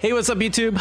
Hey, what's up, YouTube?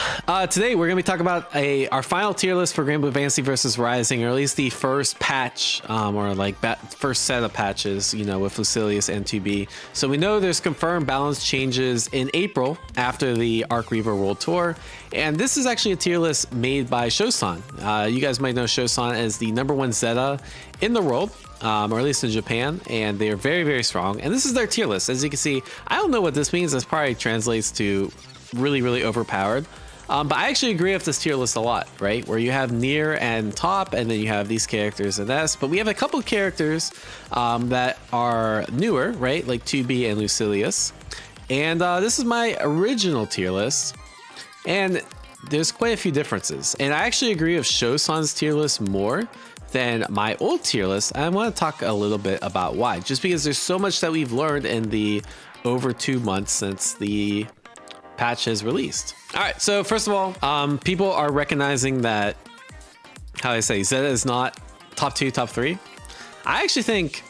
Today we're gonna be talking about our final tier list for Granblue Fantasy versus Rising, or at least the first patch, or like first set of patches, you know, with Lucilius and 2B. So we know there's confirmed balance changes in April after the Arc Reaver World Tour, and this is actually a tier list made by Shosan. You guys might know Shosan as the #1 Zeta in the world, or at least in Japan, and they are very, very strong. And this is their tier list. As you can see, I don't know what this means. This probably translates to really overpowered, but I actually agree with this tier list a lot, right? Where you have near and top, and then you have these characters in S, but we have a couple characters that are newer, right? Like 2B and Lucilius, and this is my original tier list, and there's quite a few differences, and I actually agree with Shosan's tier list more than my old tier list. I want to talk a little bit about why, just because there's so much that we've learned in the over 2 months since the patch is released. All right, so first of all, people are recognizing that, how I say, Zeta is not top 2, top 3. I actually think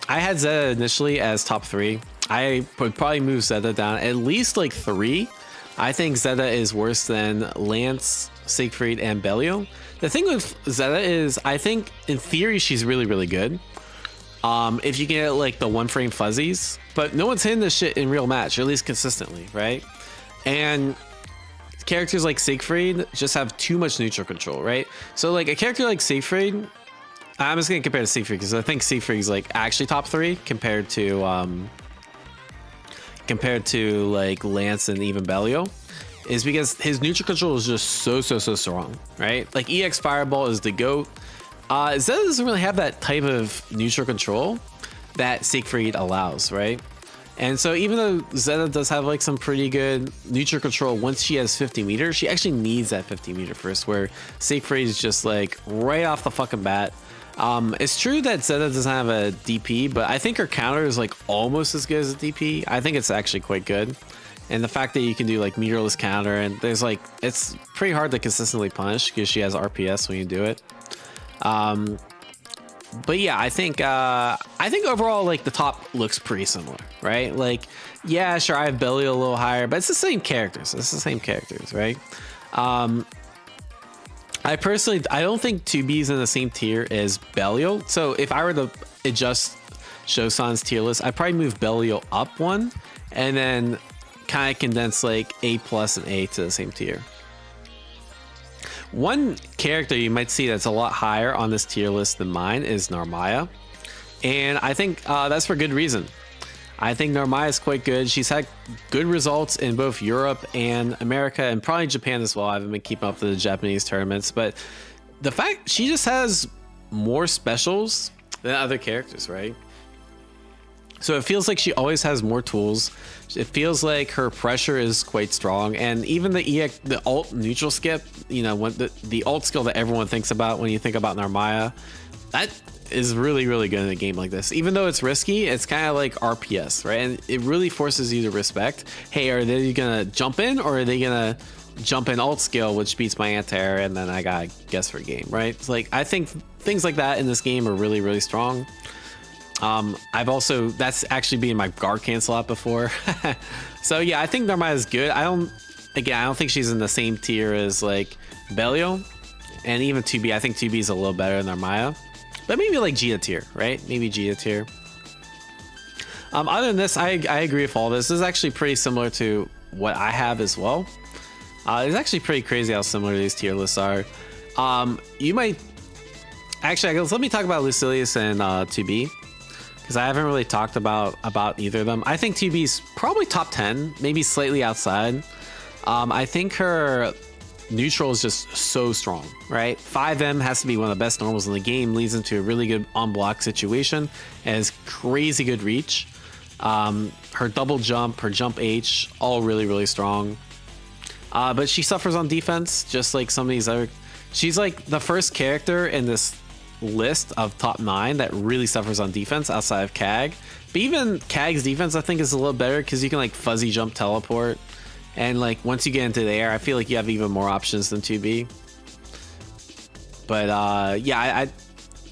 I had Zeta initially as top 3. I would probably move Zeta down at least like 3. I think Zeta is worse than Lance, Siegfried, and Belial. The thing with Zeta is, I think in theory she's really good. If you get like the 1-frame fuzzies, but no one's hitting this shit in real match, or at least consistently, right? And characters like Siegfried just have too much neutral control, right? So like a character like Siegfried, I'm just gonna compare to Siegfried because I think Siegfried's like actually top 3 compared to like Lance and even Belial, is because his neutral control is just so strong, right? Like EX Fireball is the GOAT. Zeta doesn't really have that type of neutral control that Siegfried allows, right? And so even though Zeta does have like some pretty good neutral control once she has 50 meters, she actually needs that 50 meter first, where Siegfried is just like right off the fucking bat. It's true that Zeta doesn't have a DP, but I think her counter is like almost as good as a DP. I think it's actually quite good. And the fact that you can do like meterless counter, and there's like, it's pretty hard to consistently punish because she has RPS when you do it. But yeah, I think overall, like, the top looks pretty similar, right? Like, yeah, sure, I have Belial a little higher, but it's the same characters. It's the same characters, right? I don't think 2B's in the same tier as Belial. So if I were to adjust Shosan's tier list, I'd probably move Belial up 1, and then kind of condense like A+ and A to the same tier. One character you might see that's a lot higher on this tier list than mine is Narmaya, and I think that's for good reason. I think Narmaya is quite good. She's had good results in both Europe and America, and probably Japan as well. I haven't been keeping up with the Japanese tournaments, but the fact she just has more specials than other characters, right? So it feels like she always has more tools. It feels like her pressure is quite strong, and even the alt neutral skip, you know, when the alt skill that everyone thinks about when you think about Narmaya, that is really good in a game like this. Even though it's risky, it's kind of like RPS, right? And it really forces you to respect, hey, are they gonna jump in, or are they gonna jump in alt skill, which beats my anti-air, and then I gotta guess for game, right? It's like, I think things like that in this game are really strong. That's actually been my guard cancel out before. So yeah, I think Narmaya is good. I don't think she's in the same tier as like Belial and even 2B. I think 2B is a little better than Narmaya, but maybe like Gita tier, right? Maybe Gita tier. Other than this, I agree with all this. This is actually pretty similar to what I have as well. It's actually pretty crazy how similar these tier lists are. You might actually, let me talk about Lucilius and 2B. Because I haven't really talked about either of them. I think 2B's probably top 10, maybe slightly outside. I think her neutral is just so strong, right? 5M has to be one of the best normals in the game, leads into a really good on-block situation, and has crazy good reach. Her double jump, her jump H, all really strong. But she suffers on defense, just like some of these other. She's like the first character in this list of top 9 that really suffers on defense outside of Kag. But even Kag's defense, I think, is a little better because you can like fuzzy jump teleport, and like once you get into the air, I feel like you have even more options than 2B. But yeah,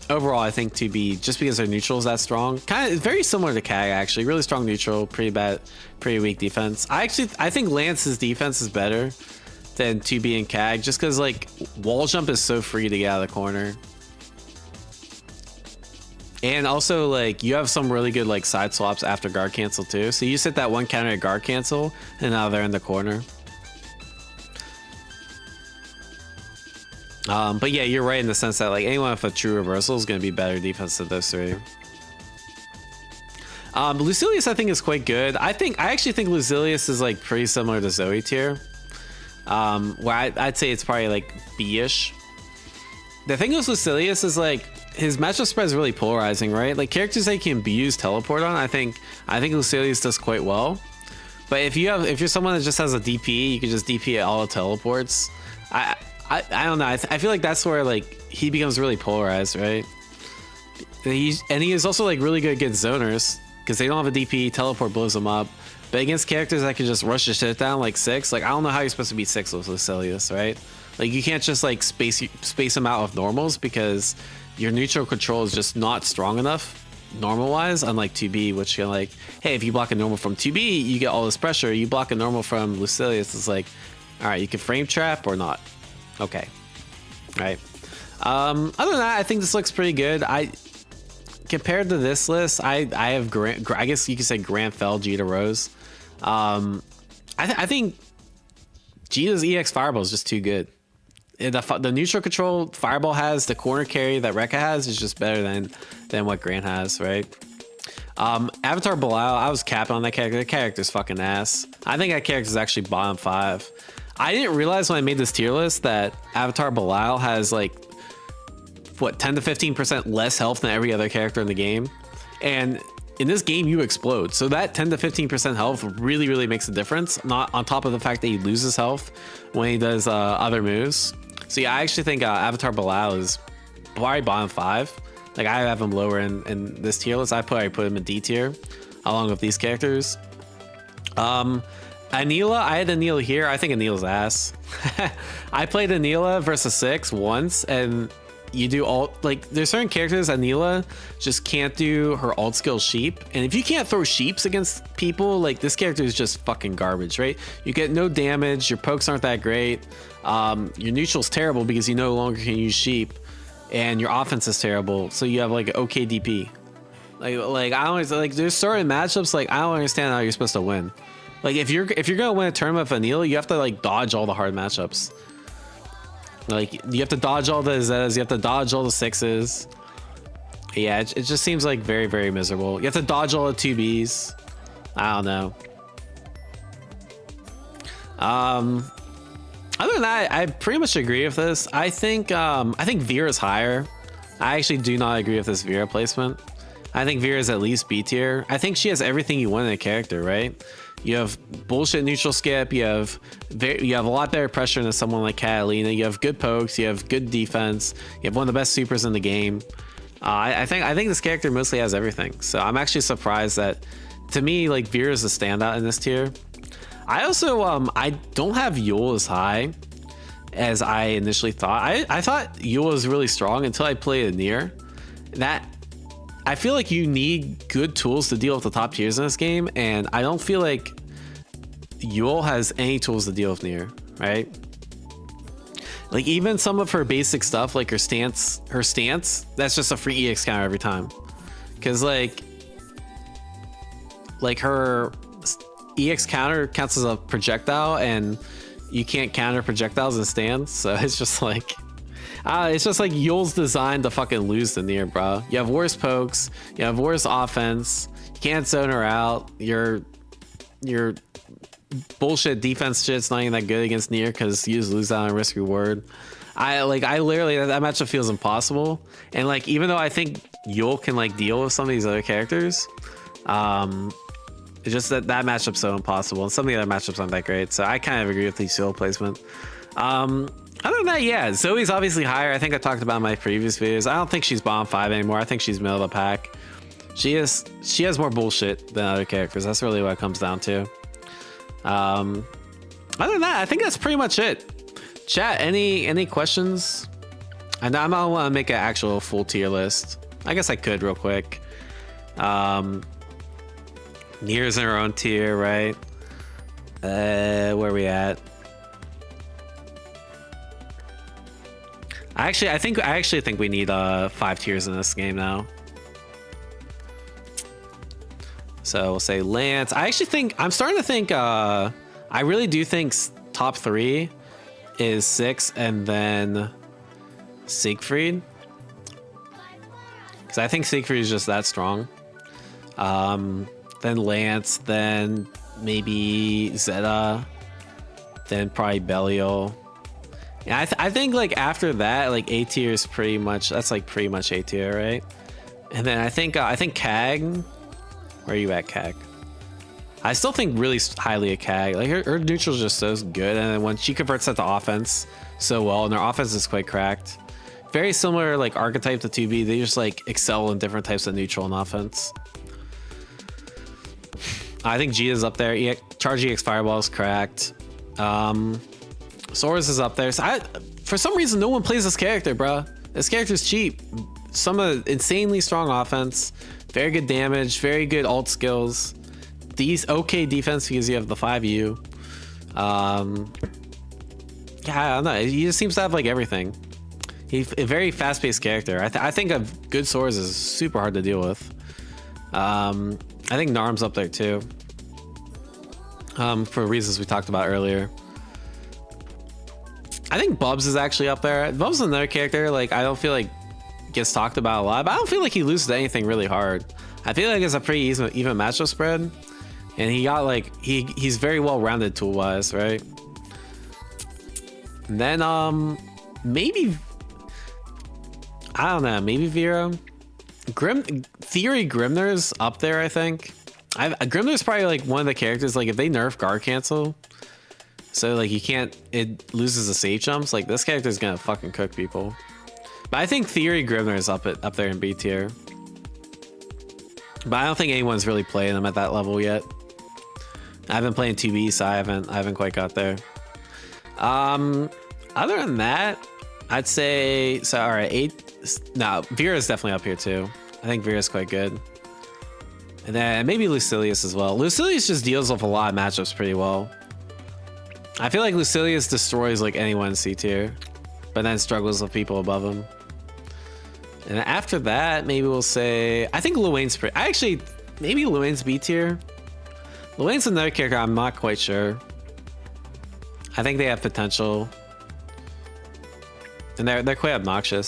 overall, I think 2B, just because their neutral is that strong, kind of very similar to CAG actually. Really strong neutral, pretty weak defense. I think Lance's defense is better than 2B and CAG, just because like wall jump is so free to get out of the corner. And also, like, you have some really good like side swaps after guard cancel too. So you set that one counter at guard cancel, and now they're in the corner. But yeah, you're right in the sense that like anyone with a true reversal is going to be better defense than those three. Lucilius I think is quite good. I actually think Lucilius is like pretty similar to Zoe tier. Where I'd say it's probably like B-ish. The thing with Lucilius is like his matchup spread is really polarizing, right? Like characters that can abuse teleport on, I think Lucilius does quite well. But if you're someone that just has a DP, you can just DP at all the teleports. I don't know. I feel like that's where like he becomes really polarized, right? And he is also like really good against zoners because they don't have a DP. Teleport blows them up. But against characters that can just rush the shit down like 6, like I don't know how you're supposed to beat 6 with Lucilius, right? Like you can't just like space him out with normals because your neutral control is just not strong enough normal wise, unlike 2B, which can like, hey, if you block a normal from 2B, you get all this pressure. You block a normal from Lucilius, it's like, all right, you can frame trap or not. Okay. All right. Other than that, I think this looks pretty good. Compared to this list, I have I guess you could say Grant Fell, Gita Rose. I think Gita's EX Fireball is just too good. The neutral control Fireball has, the corner carry that Rekka has is just better than what Grant has, right? Avatar Belial, I was capping on that character. The character's fucking ass. I think that character's actually bottom 5. I didn't realize when I made this tier list that Avatar Belial has like what 10 to 15% less health than every other character in the game, and in this game you explode, so that 10 to 15% health really makes a difference, not on top of the fact that he loses health when he does other moves. So yeah, I actually think Avatar Belial is probably bottom 5. Like I have him lower in this tier list. I put him in D tier along with these characters. Anila, I had Anila here. I think Anila's ass. I played Anila versus 6 once, and you do all like there's certain characters Anila just can't do her ult skill sheep, and if you can't throw sheeps against people, like this character is just fucking garbage, right? You get no damage, your pokes aren't that great, your neutral's terrible because you no longer can use sheep, and your offense is terrible, so you have like okay DP. Like I don't like there's certain matchups like I don't understand how you're supposed to win. Like if you're gonna win a tournament with Anila, you have to like dodge all the hard matchups. Like you have to dodge all the Zs, you have to dodge all the 6s. Yeah, it just seems like very miserable. You have to dodge all the 2Bs. I don't know. Other than that, I pretty much agree with this. I think Vera's higher. I actually do not agree with this Vera placement. I think Vera's at least B tier. I think she has everything you want in a character, right? You have bullshit neutral skip. You have a lot better pressure than someone like Catalina. You have good pokes. You have good defense. You have one of the best supers in the game. I think this character mostly has everything. So I'm actually surprised that, to me, like Vera is the standout in this tier. I also I don't have Yule as high as I initially thought. I thought Yule was really strong until I played Nier. I feel like you need good tools to deal with the top tiers in this game, and I don't feel like Yule has any tools to deal with Nier, right? Like even some of her basic stuff, like her stance, that's just a free EX counter every time. Cause like her EX counter counts as a projectile, and you can't counter projectiles in stance, so it's just like Yule's designed to fucking lose the Nier, bro. You have worse pokes, you have worse offense, you can't zone her out, your bullshit defense shit's not even that good against Nier because you just lose out on risk reward. I literally, that matchup feels impossible. And like even though I think Yule can like deal with some of these other characters, it's just that matchup's so impossible, and some of the other matchups aren't that great. So I kind of agree with the Yule placement. Other than that, yeah, Zoe's obviously higher. I think I talked about in my previous videos. I don't think she's bottom 5 anymore. I think she's middle of the pack. She has more bullshit than other characters. That's really what it comes down to. Other than that, I think that's pretty much it. Chat, any questions? And I don't want to make an actual full tier list. I guess I could real quick. Nier's in our own tier, right? Where are we at? I actually think we need 5 tiers in this game now. So we'll say Lance. I'm starting to think I really do think top 3 is 6 and then Siegfried. Because I think Siegfried is just that strong. Then Lance, then maybe Zeta, then probably Belial. Yeah, I think like after that, like A tier is pretty much, that's like pretty much A tier, right? And then I think Kag. Where are you at, Kag? I still think really highly of Kag. Like her neutral is just so good, and then when she converts that to offense so well, and her offense is quite cracked. Very similar like archetype to 2B. They just like excel in different types of neutral and offense. I think G is up there. Charge EX Fireball is cracked. Soros is up there. So for some reason, no one plays this character, bro. This character's cheap. Some of the insanely strong offense, very good damage, very good ult skills. These okay defense because you have the 5U. Yeah, I don't know. He just seems to have like everything. He's a very fast-paced character. I think a good Soros is super hard to deal with. I think Narm's up there too. For reasons we talked about earlier. I think Bubs is actually up there. Bubs is another character like I don't feel like gets talked about a lot, but I don't feel like he loses anything really hard. I feel like it's a pretty even matchup spread, and he got like he's very well rounded tool wise, right? And then maybe I don't know, maybe Vera. Grimner's up there, I think. Grimner's probably like one of the characters, like if they nerf guard cancel, so like it loses the save jumps, like this character's gonna fucking cook people. But I think Grimner is up there in B tier. But I don't think anyone's really playing them at that level yet. I've been playing 2B, so I haven't quite got there. Other than that, I'd say so. All right, Vera's definitely up here too. I think Vera's quite good. And then maybe Lucilius as well. Lucilius just deals with a lot of matchups pretty well. I feel like Lucilius destroys like anyone in C tier, but then struggles with people above him. And after that, maybe we'll say, I think Luane's maybe Luane's B tier. Luane's another character I'm not quite sure. I think they have potential. And they're quite obnoxious.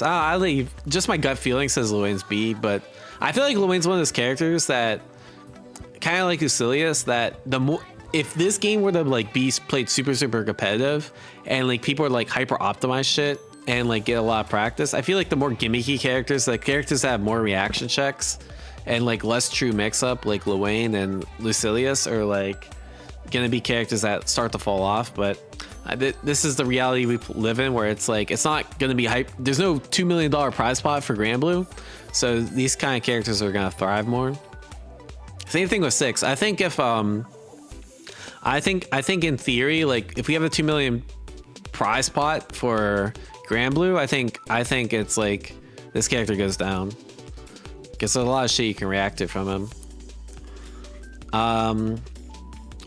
Just my gut feeling says Luane's B, but I feel like Luane's one of those characters that, kind of like Lucilius, that if this game were to like be played super competitive and like people are like hyper optimize shit and like get a lot of practice, I feel like the more gimmicky characters, like characters that have more reaction checks and like less true mix up, like Luane and Lucilius, are like gonna be characters that start to fall off. But this is the reality we live in, where it's like it's not gonna be hype. There's no $2 million prize pot for Granblue, so these kind of characters are gonna thrive more. Same thing with 6. I think if I think in theory, like if we have a 2 million prize pot for Granblue, I think it's like this character goes down because there's a lot of shit you can react to from him. All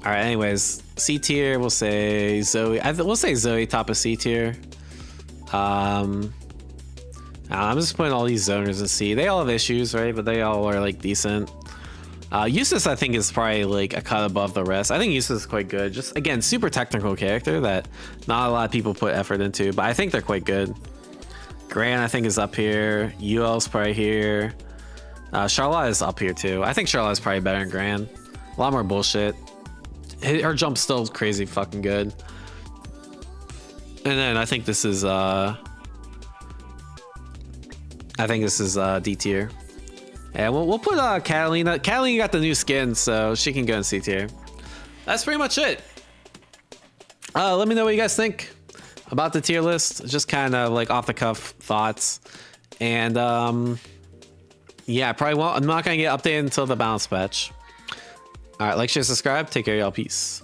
right. Anyways, C tier, we'll say Zoe. We'll say Zoe top of C tier. I'm just putting all these zoners in C. They all have issues, right? But they all are like decent. Eustace, I think, is probably like a cut above the rest. I think Eustace is quite good. Just again, super technical character that not a lot of people put effort into, but I think they're quite good. Gran, I think, is up here. UL's probably here. Charlotte is up here too. I think Charlotte's probably better than Gran. A lot more bullshit. Her jump's still crazy fucking good. And then I think this is D tier. And we'll put Catalina. Catalina got the new skin, so she can go in C tier. That's pretty much it. Let me know what you guys think about the tier list. Just kind of like off the cuff thoughts. And yeah, I'm not gonna get updated until the balance patch. All right, like, share, subscribe. Take care, y'all. Peace.